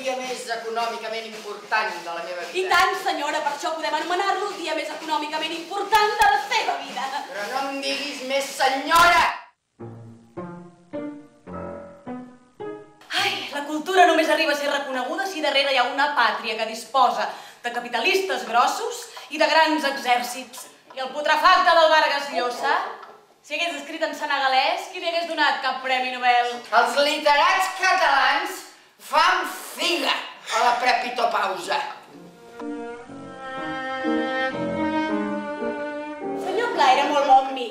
dia més econòmicament important de la meva vida. I tant, senyora, per això podem anomenar-lo el dia més econòmicament important de la seva vida. Però no em diguis més senyora! Ai, la cultura només arriba a ser reconeguda si darrere hi ha una pàtria que disposa de capitalistes grossos i de grans exèrcits. I el putrefacte del Vargas Llosa, si hagués escrit en senegalès, qui li hagués donat cap premi Nobel? Els literats catalans fan figa a la prepitopausa. Senyor Pla era molt bon mi.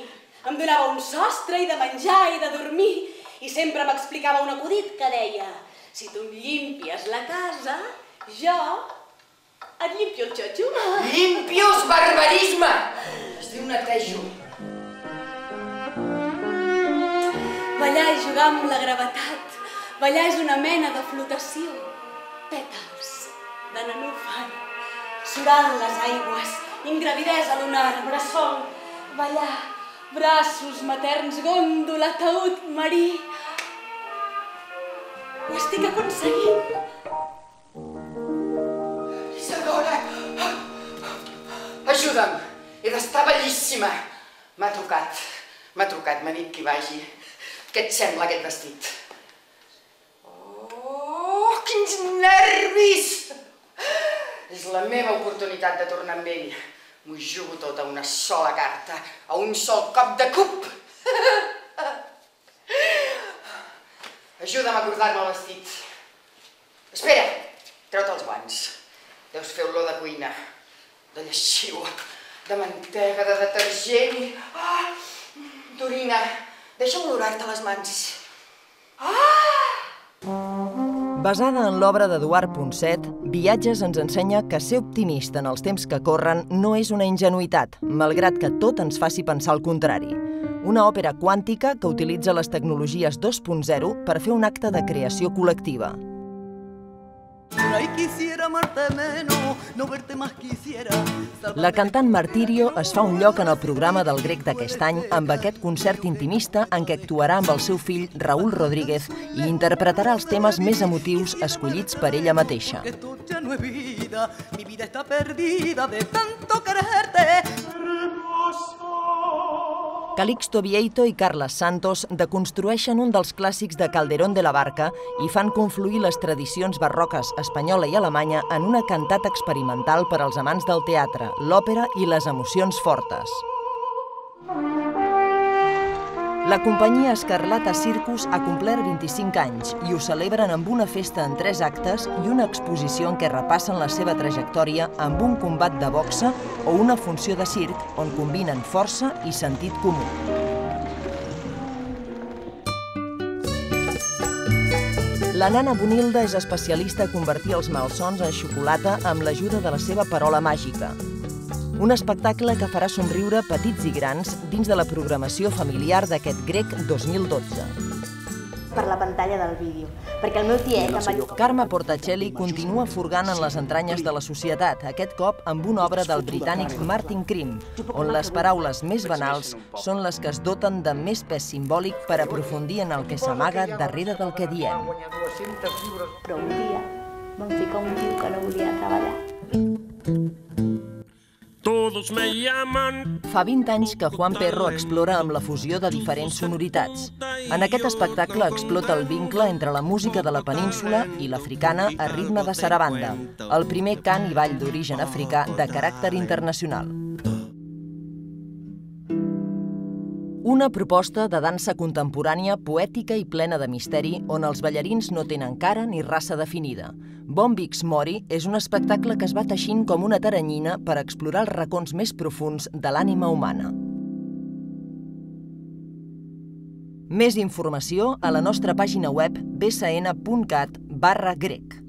Em donava un sostre i de menjar i de dormir i sempre m'explicava un acudit que deia: si tu em llimpies la casa, jo et limpio el xotxo. Limpios barbarisme! Es diu netejo. Ballar és jugar amb la gravetat. Ballar és una mena de flotació. Pètals de nenúfar, surant les aigües, ingravidesa lunar, bressol, ballar, braços materns, gòndola, taüt marí. Ho estic aconseguint. Isadora! Ajuda'm! He d'estar bellíssima. M'ha trucat, m'ha dit que hi vagi. Què et sembla aquest vestit? Oh, quins nervis! És la meva oportunitat de tornar amb ell. M'ho jugo tot a una sola carta, a un sol cop de cup. Ajuda'm a acordar-me el vestit. Espera, treu-te els guants. Deus fer olor de cuina, de lleixiu, de mantega, de detergent, d'orina. Deixa'm olorar-te les mans. Basada en l'obra d'Eduard Ponset, Viatges ens ensenya que ser optimista en els temps que corren no és una ingenuïtat, malgrat que tot ens faci pensar el contrari. Una òpera quàntica que utilitza les tecnologies 2.0 per fer un acte de creació col·lectiva. La cantant Martirio es fa un lloc en el programa del Grec d'aquest any amb aquest concert intimista en què actuarà amb el seu fill Raúl Rodríguez i interpretarà els temes més emotius escollits per ella mateixa. Calixto Vieito i Carles Santos deconstrueixen un dels clàssics de Calderón de la Barca i fan confluir les tradicions barroques espanyola i alemanya en una cantata experimental per als amants del teatre, l'òpera i les emocions fortes. La companyia Escarlata Circus ha complert 25 anys i ho celebren amb una festa en 3 actes i una exposició en què repassen la seva trajectòria amb un combat de boxa o una funció de circ on combinen força i sentit comú. La nana Bonilda és especialista a convertir els malsons en xocolata amb l'ajuda de la seva parola màgica. Un espectacle que farà somriure petits i grans dins de la programació familiar d'aquest Grec 2012. Per la pantalla del vídeo, perquè el meu tiet... Carme Portacelli continua furgant en les entranyes de la societat, aquest cop amb una obra del britànic Martin Krim, on les paraules més banals són les que es doten de més pes simbòlic per aprofundir en el que s'amaga darrere del que diem. Però un dia vam ficar un tio que no volia treballar. Fa 20 anys que Juan Perro explora amb la fusió de diferents sonoritats. En aquest espectacle explota el vincle entre la música de la península i l'africana a ritme de sarabanda, el primer cant i ball d'origen africà de caràcter internacional. Una proposta de dansa contemporània poètica i plena de misteri on els ballarins no tenen cara ni raça definida. Bombix Mori és un espectacle que es va teixint com una taranyina per explorar els racons més profuns de l'ànima humana. Més informació a la nostra pàgina web bsn.cat/grec.